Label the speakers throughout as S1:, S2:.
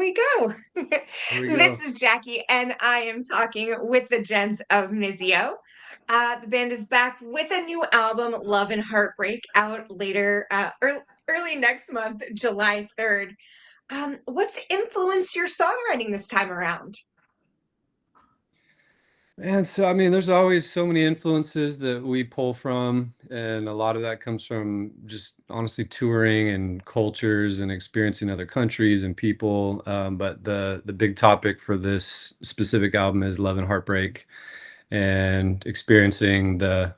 S1: we go.
S2: Here we
S1: This
S2: go.
S1: is Jackie, and I am talking with the gents of MiSSIO. The band is back with a new album, Love and Heartbreak, out later, early next month, July 3rd. What's influenced your songwriting this time around?
S2: And so, I mean, there's always so many influences that we pull from, and a lot of that comes from just honestly touring and cultures and experiencing other countries and people. But the big topic for this specific album is Love and Heartbreak, and experiencing the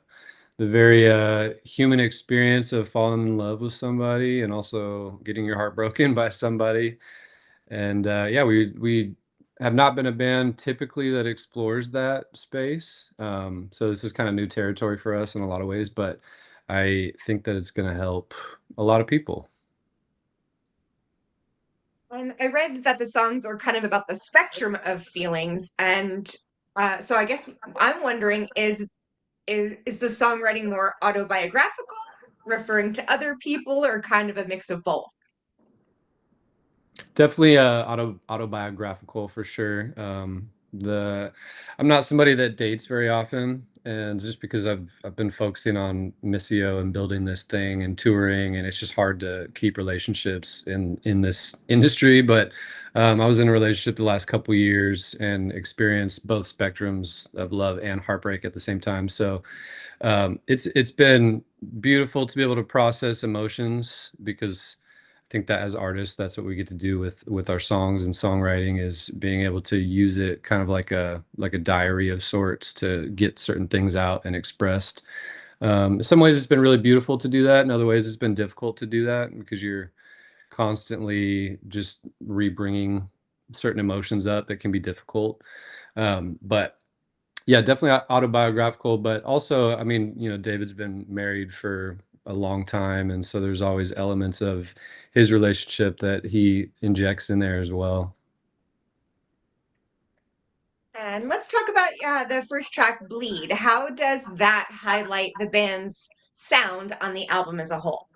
S2: very human experience of falling in love with somebody and also getting your heart broken by somebody. And yeah, we have not been a band typically that explores that space. So this is kind of new territory for us in a lot of ways, but I think that it's going to help a lot of people.
S1: And I read that the songs are kind of about the spectrum of feelings, and so I guess I'm wondering is the songwriting more autobiographical, referring to other people, or kind of a mix of both?
S2: Definitely autobiographical for sure. The I'm not somebody that dates very often, and just because I've been focusing on MiSSIO and building this thing and touring, and it's just hard to keep relationships in this industry. But I was in a relationship the last couple years and experienced both spectrums of love and heartbreak at the same time. So it's been beautiful to be able to process emotions because I think that as artists, that's what we get to do with our songs and songwriting is being able to use it kind of like a diary of sorts to get certain things out and expressed. In some ways, it's been really beautiful to do that. In other ways, it's been difficult to do that because you're constantly just rebringing certain emotions up that can be difficult. But yeah, definitely autobiographical, but also, I mean, David's been married for a long time, and so there's always elements of his relationship that he injects in there as well.
S1: And let's talk about the first track, Bleed. How does that highlight the band's sound on the album as a whole?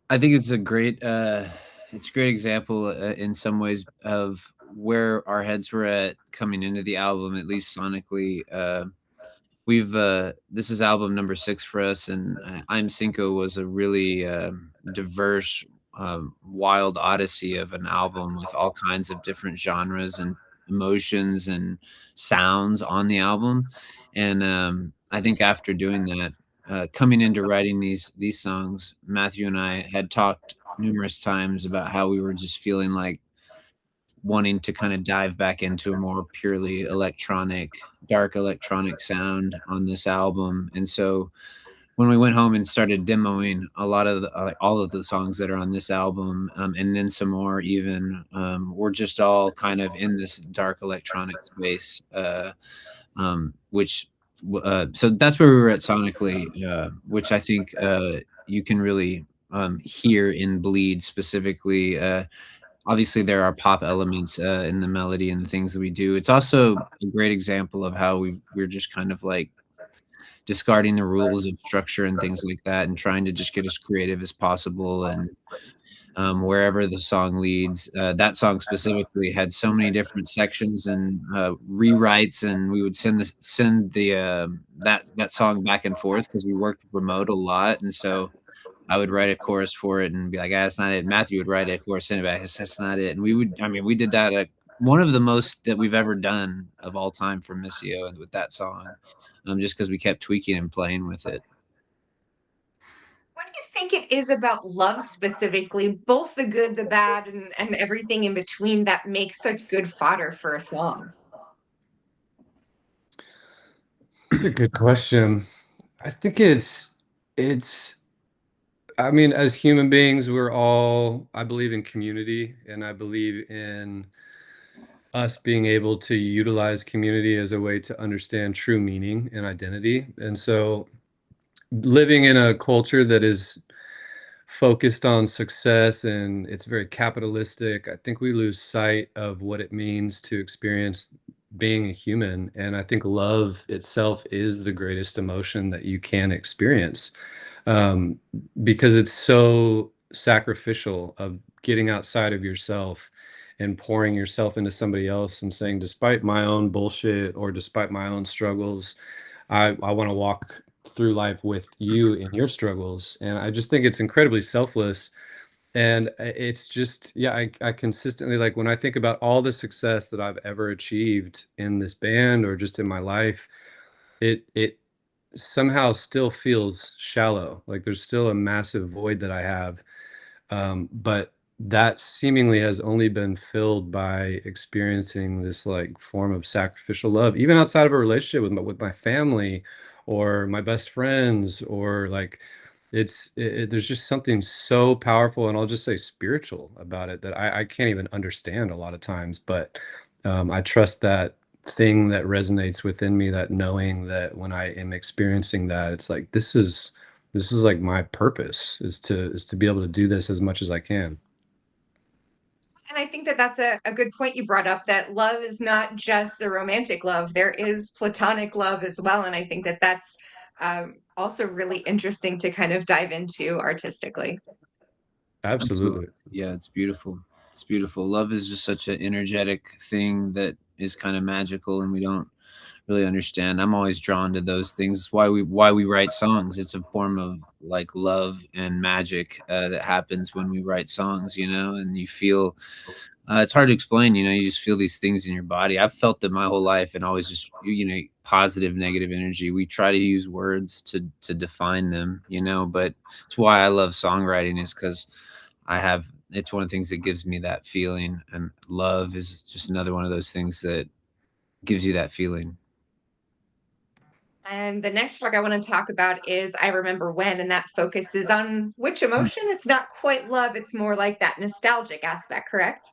S3: I think it's a great example in some ways of where our heads were at coming into the album, at least sonically. This is album number 6 for us, and I'm Cinco was a really diverse, wild odyssey of an album with all kinds of different genres and emotions and sounds on the album. And I think after doing that, coming into writing these songs, Matthew and I had talked numerous times about how we were just feeling like wanting to kind of dive back into a more purely electronic, dark electronic sound on this album. And so when we went home and started demoing a lot of all of the songs that are on this album, and then some more even, we're just all kind of in this dark electronic space, which so that's where we were at sonically, which I think you can really hear in Bleed specifically. Obviously, there are pop elements in the melody and the things that we do. It's also a great example of how we're just kind of like discarding the rules of structure and things like that, and trying to just get as creative as possible. And wherever the song leads, that song specifically had so many different sections and rewrites, and we would send the that song back and forth because we worked remote a lot, and so I would write a chorus for it and be like, "Ah, that's not it." Matthew would write a chorus, send it back. That's not it. And I mean, we did that one of the most that we've ever done of all time for MiSSIO and with that song, just because we kept tweaking and playing with it.
S1: What do you think it is about love specifically, both the good, the bad, and everything in between that makes such good fodder for a song?
S2: It's a good question. I think it's I mean, as human beings, I believe in community, and I believe in us being able to utilize community as a way to understand true meaning and identity. And so living in a culture that is focused on success and it's very capitalistic, I think we lose sight of what it means to experience being a human. And I think love itself is the greatest emotion that you can experience, um, because it's so sacrificial of getting outside of yourself and pouring yourself into somebody else and saying, despite my own bullshit or despite my own struggles, I want to walk through life with you in your struggles. And I just think it's incredibly selfless. And it's just, yeah, I consistently, like, when I think about all the success that I've ever achieved in this band or just in my life, it somehow still feels shallow. Like there's still a massive void that I have. But that seemingly has only been filled by experiencing this like form of sacrificial love, even outside of a relationship with my family or my best friends, or like there's just something so powerful, and I'll just say spiritual about it that I can't even understand a lot of times. But I trust that thing that resonates within me, that knowing that when I am experiencing that, it's like this is like my purpose is to be able to do this as much as I can.
S1: And I think that that's a good point you brought up, that love is not just the romantic love. There is platonic love as well. And I think that that's also really interesting to kind of dive into artistically.
S3: Absolutely.
S2: Absolutely.
S3: Yeah, it's beautiful. It's beautiful. Love is just such an energetic thing that is kind of magical, and we don't really understand. I'm always drawn to those things. It's why we write songs. It's a form of like love and magic that happens when we write songs, and you feel it's hard to explain, you just feel these things in your body. I've felt them my whole life, and always just, positive, negative energy. We try to use words to define them, but it's why I love songwriting, is because it's one of the things that gives me that feeling. And love is just another one of those things that gives you that feeling.
S1: And the next track I want to talk about is I Remember When, and that focuses on which emotion? It's not quite love, it's more like that nostalgic aspect, correct?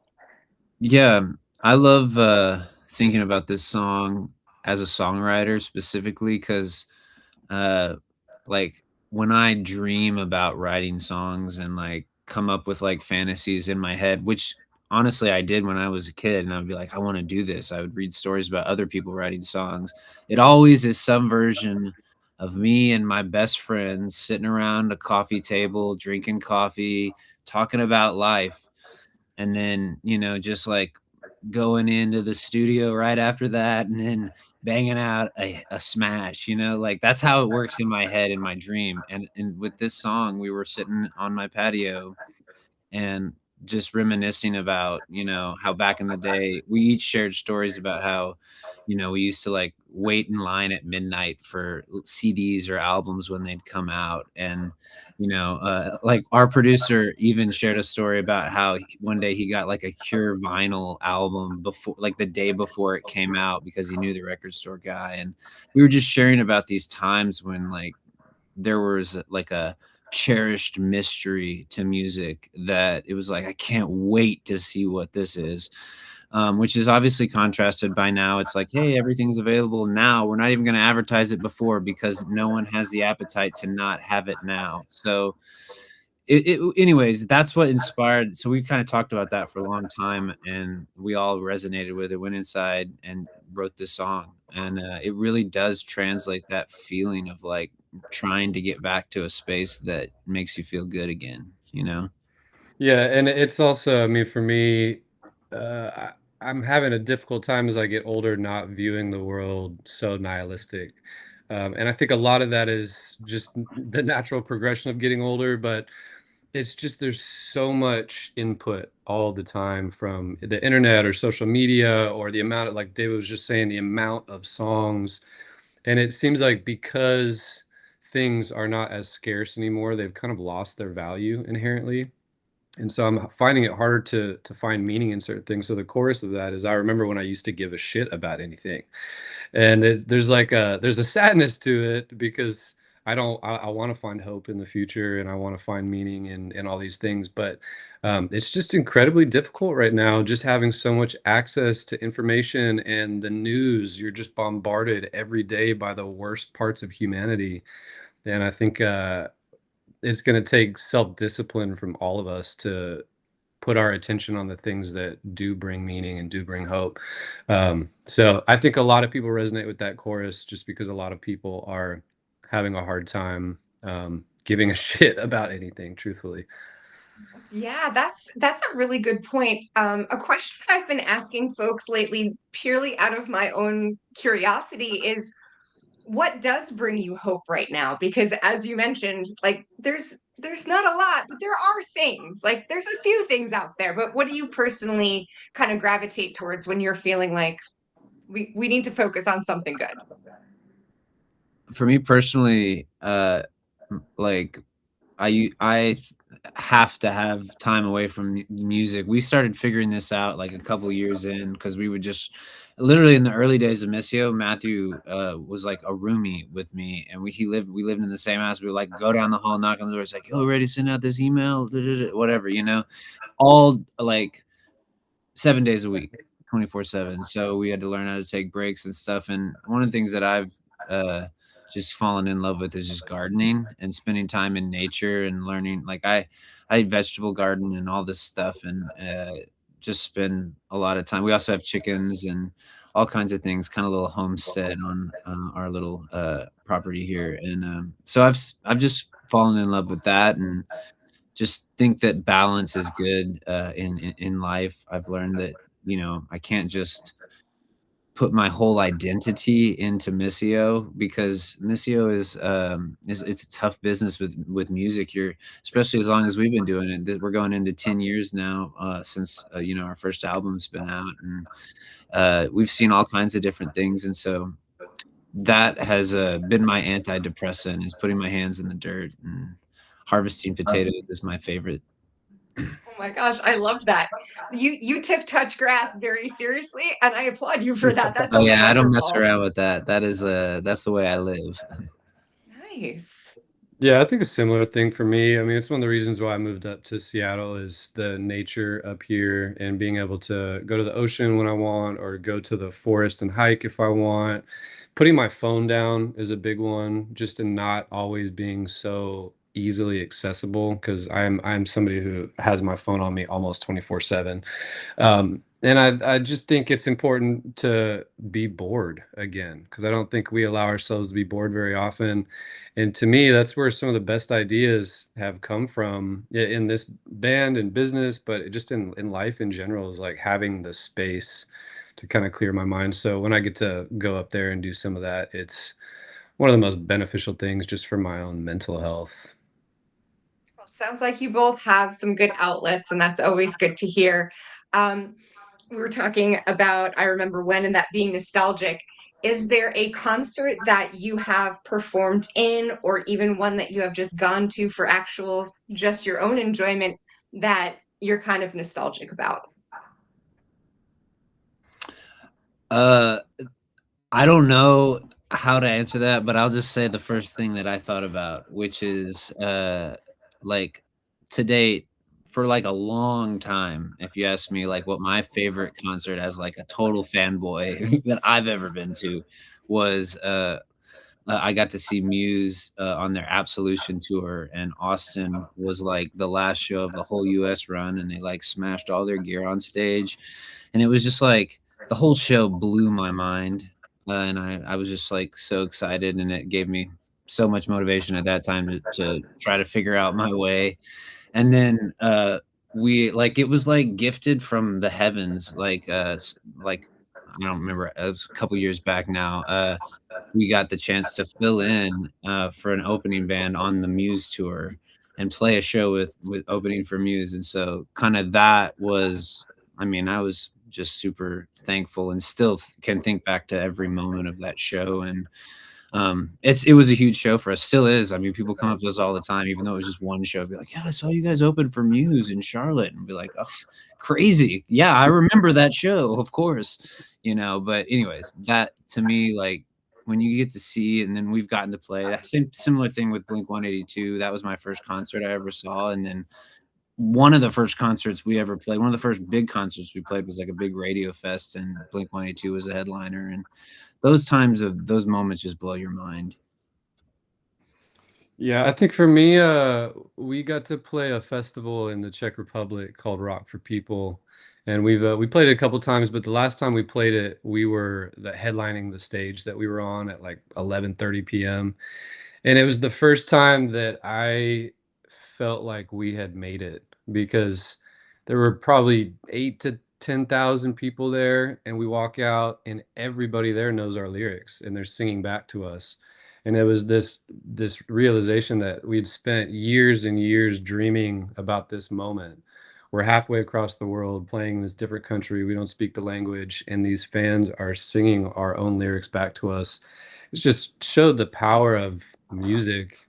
S3: Yeah, I love thinking about this song as a songwriter specifically, because uh like when I dream about writing songs and like come up with like fantasies in my head, which honestly I did when I was a kid, and I'd be like, I want to do this. I would read stories about other people writing songs. It always is some version of me and my best friends sitting around a coffee table, drinking coffee, talking about life, and then, just like going into the studio right after that, and then banging out a smash, like that's how it works in my head in my dream. And with this song, we were sitting on my patio and just reminiscing about, how back in the day we each shared stories about how, we used to like wait in line at midnight for CDs or albums when they'd come out. And, like our producer even shared a story about how one day he got like a Cure vinyl album before, like the day before it came out, because he knew the record store guy. And we were just sharing about these times when like there was like a cherished mystery to music, that it was like, I can't wait to see what this is. Which is obviously contrasted by now. It's like, hey, everything's available now. We're not even going to advertise it before, because no one has the appetite to not have it now. So anyways, that's what inspired. So we kind of talked about that for a long time, and we all resonated with it, went inside and wrote this song. And it really does translate that feeling of like trying to get back to a space that makes you feel good again.
S2: Yeah, and it's also, I mean, for me, I'm having a difficult time as I get older not viewing the world so nihilistic. And I think a lot of that is just the natural progression of getting older, but it's just there's so much input all the time from the internet or social media, or the amount of, like David was just saying, the amount of songs. And it seems like because things are not as scarce anymore, they've kind of lost their value inherently. And so I'm finding it harder to find meaning in certain things. So the chorus of that is, I remember when I used to give a shit about anything. And there's like there's a sadness to it, because I want to find hope in the future, and I want to find meaning in all these things. But it's just incredibly difficult right now, just having so much access to information and the news. You're just bombarded every day by the worst parts of humanity. And I think it's going to take self-discipline from all of us to put our attention on the things that do bring meaning and do bring hope. So I think a lot of people resonate with that chorus, just because a lot of people are having a hard time giving a shit about anything, truthfully.
S1: Yeah, that's a really good point. A question I've been asking folks lately, purely out of my own curiosity, is what does bring you hope right now? Because as you mentioned, like there's not a lot, but there are things. Like there's a few things out there, but what do you personally kind of gravitate towards when you're feeling like we need to focus on something good?
S3: For me personally, like I have to have time away from music. We started figuring this out like a couple years in because we would just literally in the early days of MiSSIO, Matthew was like a roomie with me, and we lived in the same house. We would like go down the hall, knock on the door. It's like, yo, ready to send out this email, whatever, all like 7 days a week, 24/7. So we had to learn how to take breaks and stuff. And one of the things that I've just fallen in love with is just gardening and spending time in nature and learning. Like I vegetable garden and all this stuff, and just spend a lot of time. We also have chickens and all kinds of things, kind of little homestead on our little property here. And so I've just fallen in love with that, and just think that balance is good, in life. I've learned that, I can't just put my whole identity into MiSSIO because MiSSIO is it's a tough business with music. You're especially as long as we've been doing it. We're going into 10 years now, since, our first album's been out, and, we've seen all kinds of different things, and so that has, been my antidepressant, is putting my hands in the dirt, and harvesting potatoes is my favorite.
S1: Oh my gosh, I love that. You took touch grass very seriously, and I applaud you for that. That
S3: Oh,
S1: sounds
S3: yeah, I don't mess
S1: wonderful.
S3: around with that. That's the way I live.
S1: Nice.
S2: Yeah, I think a similar thing for me. I mean, it's one of the reasons why I moved up to Seattle is the nature up here and being able to go to the ocean when I want or go to the forest and hike if I want. Putting my phone down is a big one, just in not always being so easily accessible because I'm somebody who has my phone on me almost 24/7. And I just think it's important to be bored again because I don't think we allow ourselves to be bored very often. And to me, that's where some of the best ideas have come from in this band and business, but just in life in general is like having the space to kind of clear my mind. So when I get to go up there and do some of that, it's one of the most beneficial things just for my own mental health.
S1: Well, it sounds like you both have some good outlets, and that's always good to hear. Um, we were talking about, I remember when, and that being nostalgic. Is there a concert that you have performed in, or even one that you have just gone to for actual, just your own enjoyment that you're kind of nostalgic about?
S3: Uh, I don't know how to answer that, but I'll just say the first thing that I thought about, which is, like, to date, for, like, a long time, if you ask me, like, what my favorite concert as, like, a total fanboy that I've ever been to was, I got to see Muse, on their Absolution tour, and Austin was, like, the last show of the whole US run, and they, like, smashed all their gear on stage, and it was just, like, the whole show blew my mind, and I was just, like, so excited, and it gave me so much motivation at that time to try to figure out my way, and then, we like, it was, like, gifted from the heavens, like, I don't remember, it was a couple years back now, we got the chance to fill in, for an opening band on the Muse tour and play a show with opening for Muse, and so kinda that was, I mean, I was just super thankful and still can think back to every moment of that show, and, it was a huge show for us, still is. I mean, people come up to us all the time, even though it was just one show, be like, "Yeah, I saw you guys open for Muse in Charlotte," and be like, "Oh, crazy. Yeah, I remember that show, of course," but anyways, that to me, like, when you get to see and then we've gotten to play that same similar thing with Blink-182, that was my first concert I ever saw, and then one of the first concerts we ever played, one of the first big concerts we played was like a big radio fest, and Blink-182 was a headliner, and those moments just blow your mind.
S2: Yeah, I think for me, we got to play a festival in the Czech Republic called Rock for People, and we played it a couple times, but the last time we played it, we were the headlining the stage that we were on at like 11:30 p.m. And it was the first time that I felt like we had made it. because there were probably 8 to 10,000 people there, and we walk out and everybody there knows our lyrics and they're singing back to us. And it was this realization that we'd spent years and years dreaming about this moment. We're halfway across the world playing in this different country. We don't speak the language, and these fans are singing our own lyrics back to us. It just showed the power of music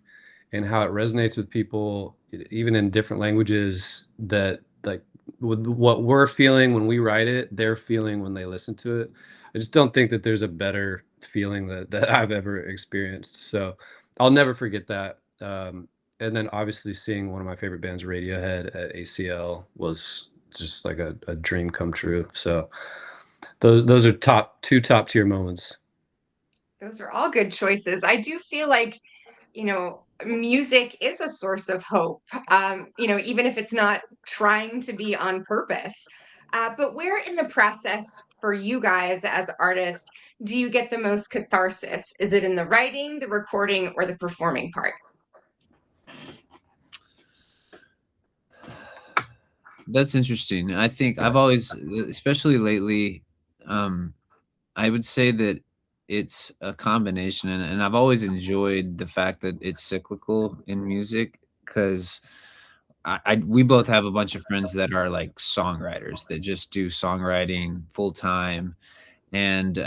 S2: and how it resonates with people, even in different languages, that like with what we're feeling when we write it, they're feeling when they listen to it. I just don't think that there's a better feeling that I've ever experienced. So I'll never forget that. And then obviously seeing one of my favorite bands, Radiohead, at ACL was just like a dream come true. So those are top tier moments.
S1: Those are all good choices. I do feel like, music is a source of hope, even if it's not trying to be on purpose. But where in the process for you guys as artists do you get the most catharsis? Is it in the writing, the recording, or the performing part?
S3: That's interesting. I think I've always, especially lately, um, I would say that it's a combination, and I've always enjoyed the fact that it's cyclical in music because we both have a bunch of friends that are like songwriters that just do songwriting full time. And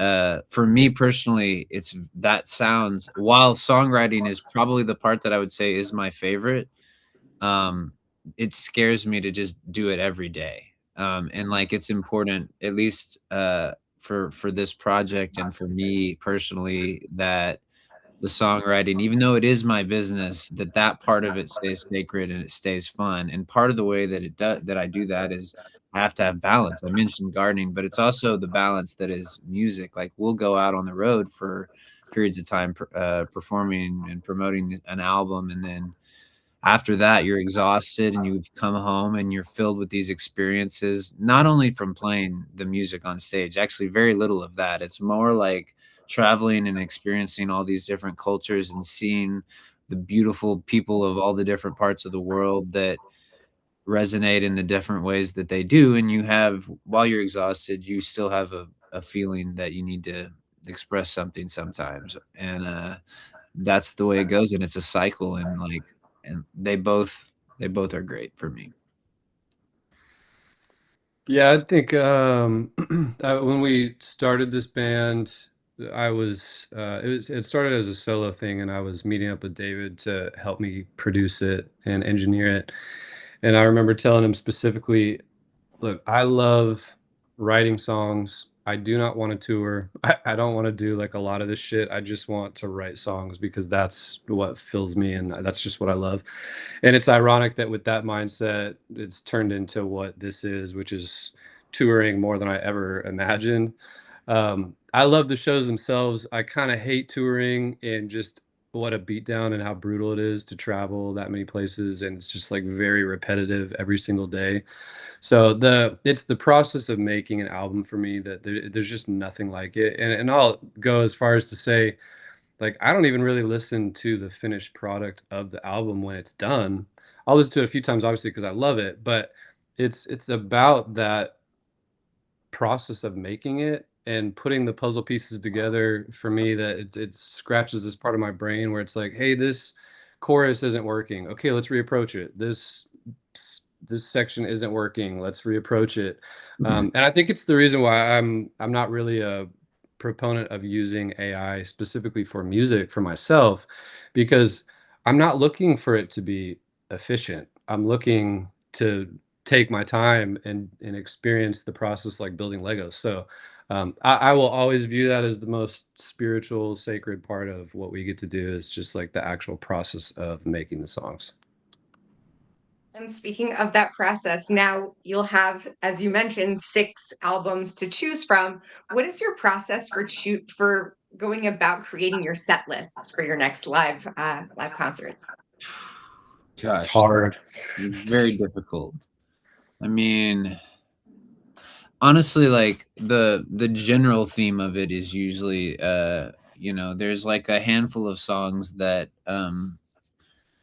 S3: for me personally, it's that sounds while songwriting is probably the part that I would say is my favorite. Um, it scares me to just do it every day. And like it's important, at least for this project and for me personally, that the songwriting, even though it is my business, that part of it stays sacred and it stays fun. And part of the way that it does that I do that is I have to have balance. I mentioned gardening, but it's also the balance that is music. Like we'll go out on the road for periods of time, performing and promoting an album, and then after that you're exhausted and you've come home and you're filled with these experiences, not only from playing the music on stage, actually very little of that. It's more like traveling and experiencing all these different cultures and seeing the beautiful people of all the different parts of the world that resonate in the different ways that they do. And you have, while you're exhausted, you still have a feeling that you need to express something sometimes. And that's the way it goes, and it's a cycle, and like, and they both are great for me.
S2: Yeah, I think when we started this band, it started as a solo thing, and I was meeting up with David to help me produce it and engineer it. And I remember telling him specifically, look, I love writing songs. I do not want to tour. I don't want to do like a lot of this shit. I just want to write songs because that's what fills me and that's just what I love. And it's ironic that with that mindset, it's turned into what this is, which is touring more than I ever imagined. I love the shows themselves. I kind of hate touring and just what a beatdown and how brutal it is to travel that many places. And it's just like very repetitive every single day. So it's the process of making an album for me that there's just nothing like it. And I'll go as far as to say, like, I don't even really listen to the finished product of the album when it's done. I'll listen to it a few times, obviously, because I love it, but it's about that process of making it and putting the puzzle pieces together for me that it scratches this part of my brain where it's like, hey, this chorus isn't working. Okay, let's reapproach it. This section isn't working. Let's reapproach it. And I think it's the reason why I'm not really a proponent of using AI specifically for music for myself, because I'm not looking for it to be efficient. I'm looking to take my time and experience the process like building Legos. So I will always view that as the most spiritual, sacred part of what we get to do is just like the actual process of making the songs.
S1: And speaking of that process, now you'll have, as you mentioned, 6 albums to choose from. What is your process for going about creating your set lists for your next live concerts?
S2: It's
S3: Gosh,
S2: hard.
S3: very difficult. I mean, honestly, like the general theme of it is usually there's like a handful of songs that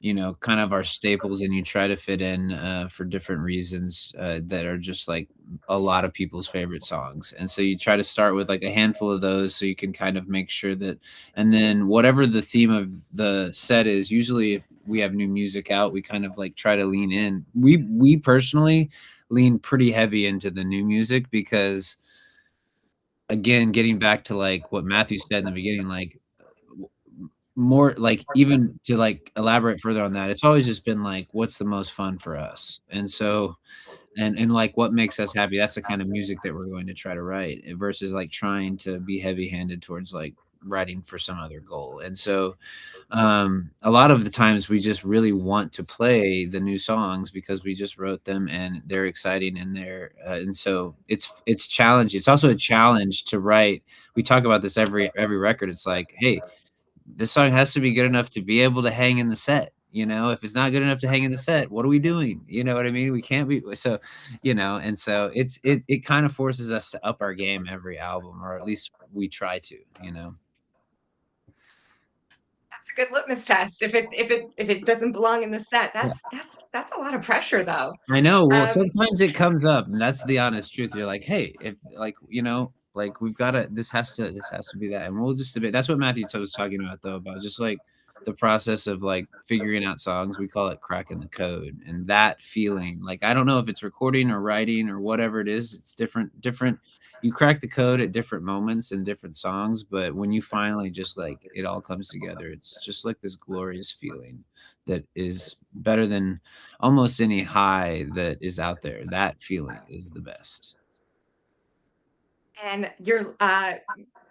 S3: you know, kind of our staples, and you try to fit in for different reasons that are just like a lot of people's favorite songs. And so you try to start with like a handful of those so you can kind of make sure that, and then whatever the theme of the set is, usually if we have new music out, we kind of like try to lean in. We personally lean pretty heavy into the new music because, again, getting back to like what Matthew said in the beginning, like more like, even to like elaborate further on that, it's always just been like, what's the most fun for us? And so, and like what makes us happy, that's the kind of music that we're going to try to write, versus like trying to be heavy handed towards like writing for some other goal. And so a lot of the times we just really want to play the new songs because we just wrote them and they're exciting, and and so it's challenging. It's also a challenge to write. We talk about this every record. It's like, hey, this song has to be good enough to be able to hang in the set. You know, if it's not good enough to hang in the set, what are we doing? You know what I mean? We can't be so, you know, and so it kind of forces us to up our game every album, or at least we try to, you know.
S1: That's a good litmus test. If it doesn't belong in the set, that's a lot of pressure though.
S3: I know. Well,
S1: Um,
S3: sometimes it comes up, and that's the honest truth. You're like, "Hey, if like, you know, like we've got to this has to be that." And we'll just debate. That's what Matthew was talking about though, about just like the process of like figuring out songs. We call it cracking the code. And that feeling, like I don't know if it's recording or writing or whatever it is, it's different. You crack the code at different moments and different songs, but when you finally just like it all comes together, it's just like this glorious feeling that is better than almost any high that is out there. That feeling is the best.
S1: and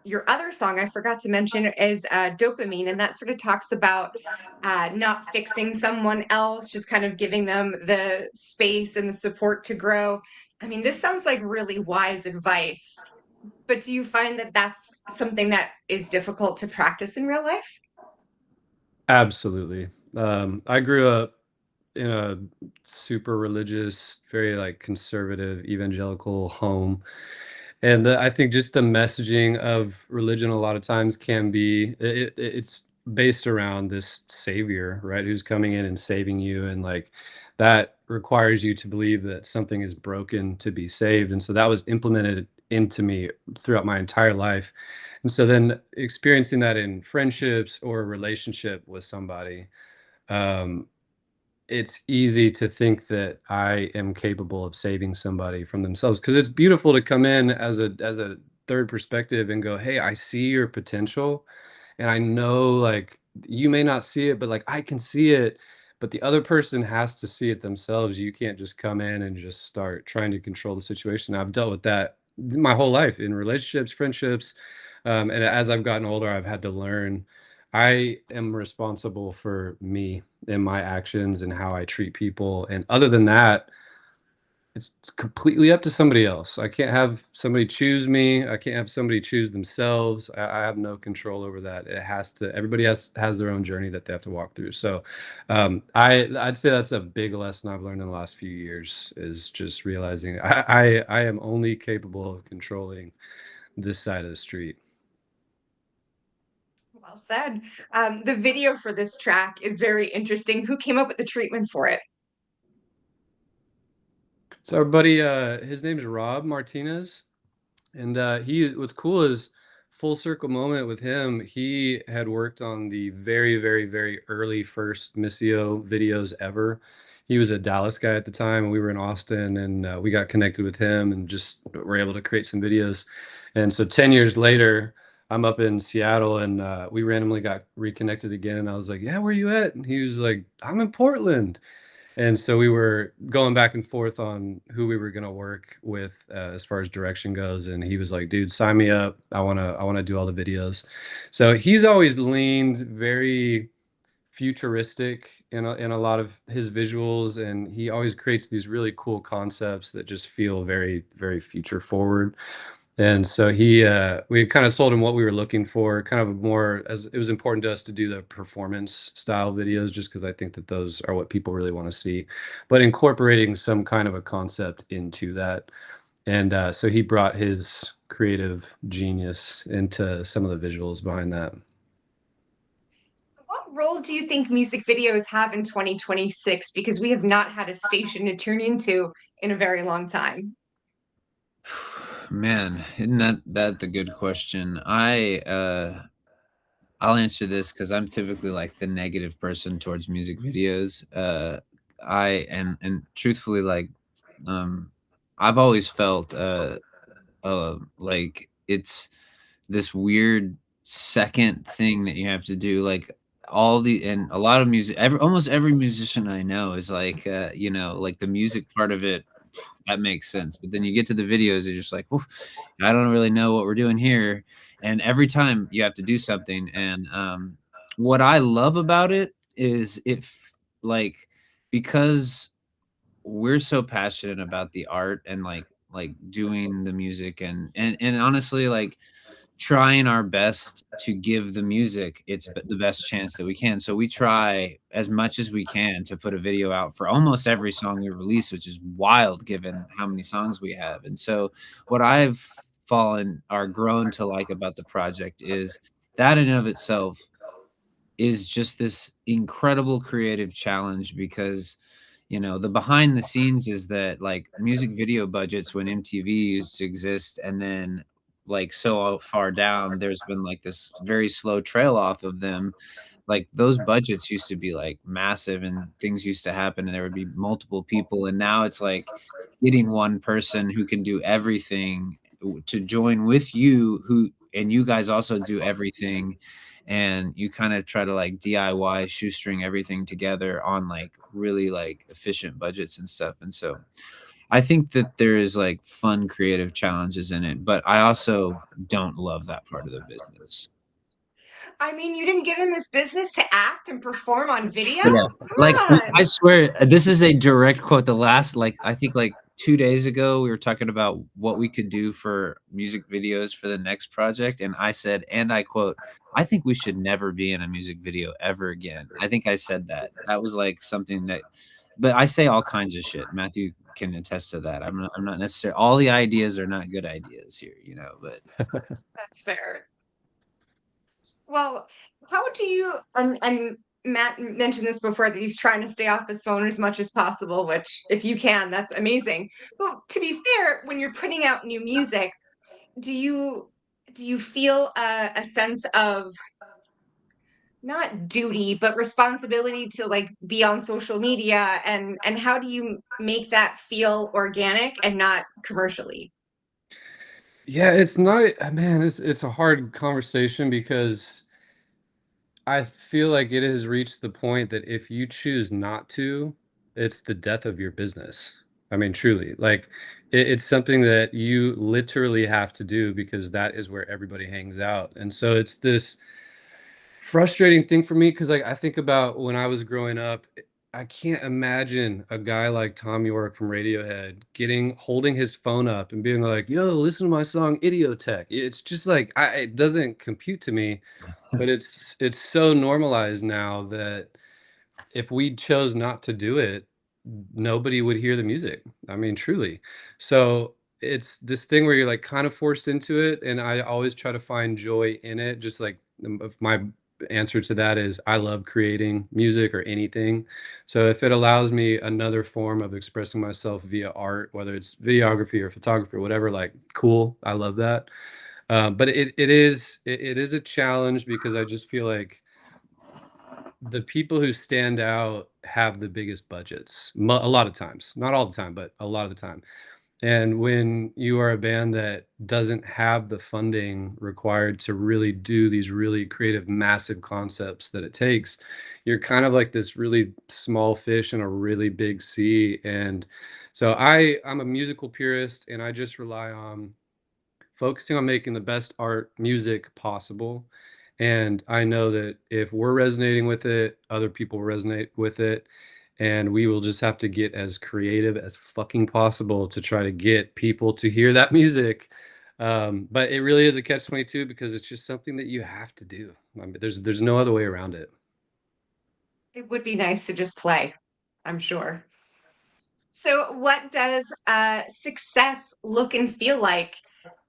S1: your other song I forgot to mention is Dopamine, and that sort of talks about not fixing someone else, just kind of giving them the space and the support to grow. I mean, this sounds like really wise advice, but do you find that that's something that is difficult to practice in real life?
S2: Absolutely. I grew up in a super religious, very like conservative evangelical home. And I think just the messaging of religion a lot of times can be it's based around this savior, right? Who's coming in and saving you, and like that requires you to believe that something is broken to be saved. And so that was implemented into me throughout my entire life. And so then experiencing that in friendships or a relationship with somebody, um, it's easy to think that I am capable of saving somebody from themselves, because it's beautiful to come in as a third perspective and go, "Hey, I see your potential, and I know, like, you may not see it, but, like, I can see it, but the other person has to see it themselves. You can't just come in and just start trying to control the situation." I've dealt with that my whole life in relationships, friendships, and as I've gotten older, I've had to learn I am responsible for me and my actions and how I treat people, and other than that, it's completely up to somebody else. I can't have somebody choose me. I can't have somebody choose themselves. I have no control over that. It has to everybody has their own journey that they have to walk through. So, I'd say that's a big lesson I've learned in the last few years, is just realizing I am only capable of controlling this side of the street.
S1: Well said. The video for this track is very interesting. Who came up with the treatment for it?
S2: So our buddy, his name's Rob Martinez. And he what's cool is full circle moment with him. He had worked on the very, very, very early first MiSSIO videos ever. He was a Dallas guy at the time, and we were in Austin, and we got connected with him and just were able to create some videos. And so 10 years later, I'm up in Seattle, and we randomly got reconnected again. And I was like, "Yeah, where you at?" And he was like, "I'm in Portland." And so we were going back and forth on who we were going to work with as far as direction goes. And he was like, "Dude, sign me up. I want to do all the videos." So he's always leaned very futuristic in a lot of his visuals, and he always creates these really cool concepts that just feel very, very future forward. And so we kind of told him what we were looking for, kind of more as it was important to us to do the performance style videos, just because I think that those are what people really want to see, but incorporating some kind of a concept into that. And so he brought his creative genius into some of the visuals behind that.
S1: What role do you think music videos have in 2026? Because we have not had a station to tune into in a very long time.
S3: Man, isn't that a good question? I'll answer this because I'm typically like the negative person towards music videos. I and truthfully, like, um, I've always felt like it's this weird second thing that you have to do. Like all the and a lot of music, almost every musician I know is like, like the music part of it that makes sense. But then you get to the videos, you're just like, "Oof, I don't really know what we're doing here." And every time you have to do something, and what I love about it is like because we're so passionate about the art and like doing the music and honestly like trying our best to give the music the best chance that we can. So we try as much as we can to put a video out for almost every song we release, which is wild given how many songs we have. And so what I've fallen or grown to like about the project is that in and of itself is just this incredible creative challenge because the behind the scenes is that like music video budgets when MTV used to exist and then like so far down there's been like this very slow trail off of them. Like those budgets used to be like massive and things used to happen and there would be multiple people and now it's like getting one person who can do everything to join with you who and you guys also do everything and you kind of try to like DIY shoestring everything together on like really like efficient budgets and stuff. And so I think that there is like fun creative challenges in it, but I also don't love that part of the business.
S1: I mean, you didn't get in this business to act and perform on video?
S3: Yeah, like,
S1: Come on.
S3: I swear, this is a direct quote. The last, like, I think, like, 2 days ago, we were talking about what we could do for music videos for the next project, and I said, and I quote, "I think we should never be in a music video ever again." I think I said that. That was, like, something that but I say all kinds of shit. Matthew can attest to that. I'm not necessarily all the ideas are not good ideas here, but
S1: That's fair. Well, how do you and Matt mentioned this before that he's trying to stay off his phone as much as possible, which if you can, that's amazing. But to be fair, when you're putting out new music, do you feel a sense of not duty, but responsibility to like be on social media and how do you make that feel organic and not commercially?
S2: Yeah, it's not man, it's a hard conversation because I feel like it has reached the point that if you choose not to, it's the death of your business. I mean, truly, like it's something that you literally have to do because that is where everybody hangs out. And so it's this frustrating thing for me because like I think about when I was growing up, I can't imagine a guy like Tom York from Radiohead holding his phone up and being like, "Yo, listen to my song Idiotech." It's just like it doesn't compute to me, but it's so normalized now that if we chose not to do it, nobody would hear the music. I mean, truly. So it's this thing where you're like kind of forced into it, and I always try to find joy in it. Just like my answer to that is I love creating music or anything. So if it allows me another form of expressing myself via art, whether it's videography or photography or whatever, like cool, I love that. But it is a challenge because I just feel like the people who stand out have the biggest budgets a lot of times, not all the time, but a lot of the time. And when you are a band that doesn't have the funding required to really do these really creative, massive concepts that it takes, you're kind of like this really small fish in a really big sea. And so I'm a musical purist, and I just rely on focusing on making the best art music possible. And I know that if we're resonating with it, other people resonate with it. And we will just have to get as creative as fucking possible to try to get people to hear that music. But it really is a catch 22 because it's just something that you have to do. I mean, there's no other way around it.
S1: It would be nice to just play, I'm sure. So, what does success look and feel like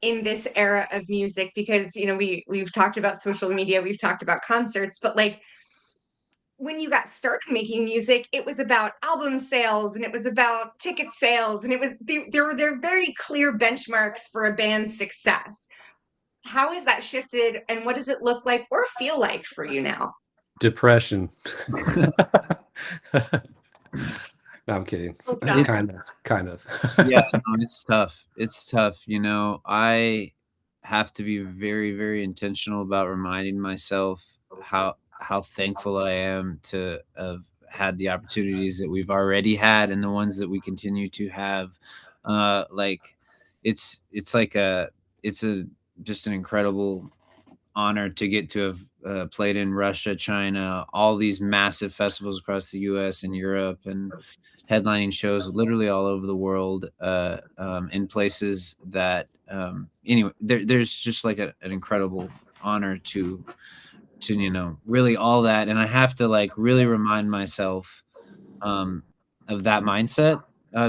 S1: in this era of music? Because we've talked about social media, we've talked about concerts, but like, when you got started making music, it was about album sales and it was about ticket sales, and there were very clear benchmarks for a band's success. How has that shifted, and what does it look like or feel like for you now?
S2: Depression. No, I'm kidding.
S1: Hope not.
S2: Kind of.
S3: Yeah, no, it's tough. It's tough. You know, I have to be very, very intentional about reminding myself how thankful I am to have had the opportunities that we've already had and the ones that we continue to have. Like it's like it's a just an incredible honor to get to have played in Russia, China, all these massive festivals across the US and Europe, and headlining shows literally all over the world, in places that, anyway, there's just like an incredible honor to, you know, really all that. And I have to like really remind myself, um, of that mindset,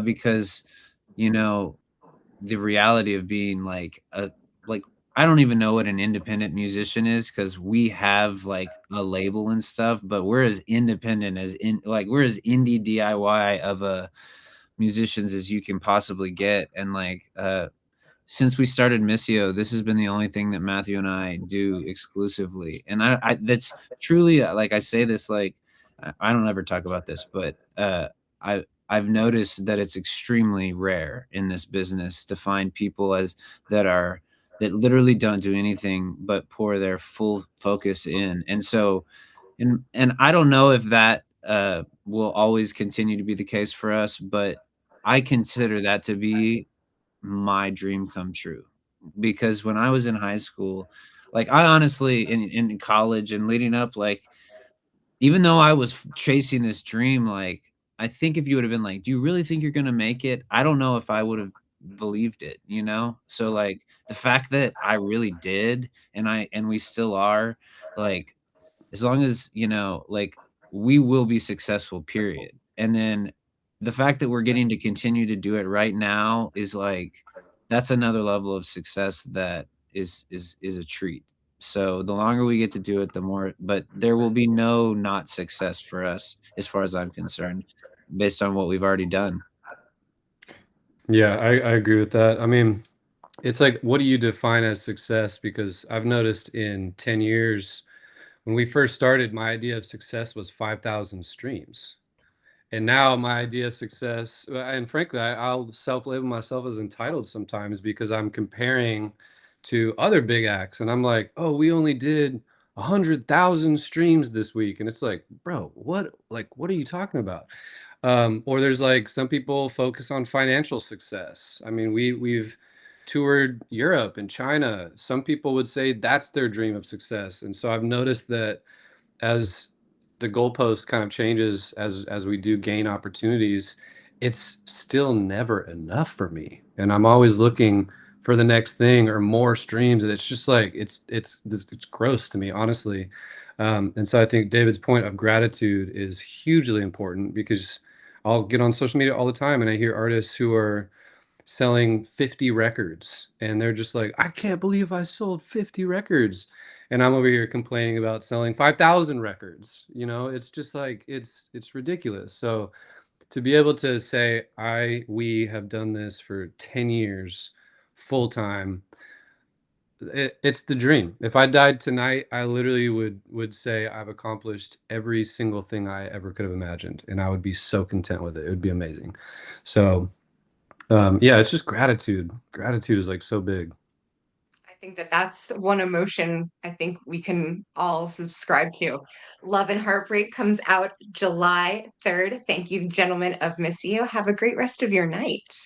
S3: because, you know, the reality of being like I don't even know what an independent musician is because we have like a label and stuff, but we're as independent as in like we're as indie DIY of a musicians as you can possibly get. And like since we started MiSSIO, this has been the only thing that Matthew and I do exclusively. And I that's truly like I say this like I don't ever talk about this, but I've noticed that it's extremely rare in this business to find people as that are that literally don't do anything but pour their full focus in. And so and I don't know if that will always continue to be the case for us, but I consider that to be my dream come true. Because when I was in high school, like, I honestly in college and leading up, like, even though I was chasing this dream, like, I think if you would've been like, "Do you really think you're gonna make it?" I don't know if I would've believed it, you know? So, like, the fact that I really did and we still are, like, as long as, you know, like, we will be successful, period. And then the fact that we're getting to continue to do it right now is like that's another level of success that is a treat. So the longer we get to do it, the more but there will be no not success for us as far as I'm concerned, based on what we've already done.
S2: Yeah, I agree with that. I mean, it's like, what do you define as success? Because I've noticed in 10 years, when we first started, my idea of success was 5,000 streams. And now my idea of success, and frankly, I'll self-label myself as entitled sometimes because I'm comparing to other big acts, and I'm like, "Oh, we only did 100,000 streams this week," and it's like, "Bro, what are you talking about?" Or there's like some people focus on financial success. I mean, we've toured Europe and China. Some people would say that's their dream of success, and so I've noticed that as the goalpost kind of changes as we do gain opportunities, it's still never enough for me, and I'm always looking for the next thing or more streams, and it's just like it's gross to me, honestly. And so I think David's point of gratitude is hugely important because I'll get on social media all the time and I hear artists who are selling 50 records and they're just like, I can't believe I sold 50 records. And I'm over here complaining about selling 5,000 records. You know, it's just like it's ridiculous. So to be able to say we have done this for 10 years full time, it's the dream. If I died tonight, I literally would say I've accomplished every single thing I ever could have imagined, and I would be so content with it. It would be amazing. So yeah, it's just gratitude. Gratitude is like so big.
S1: I think that that's one emotion I think we can all subscribe to. Love and Heartbreak comes out July 3rd. Thank you, gentlemen of MiSSIO. Have a great rest of your night.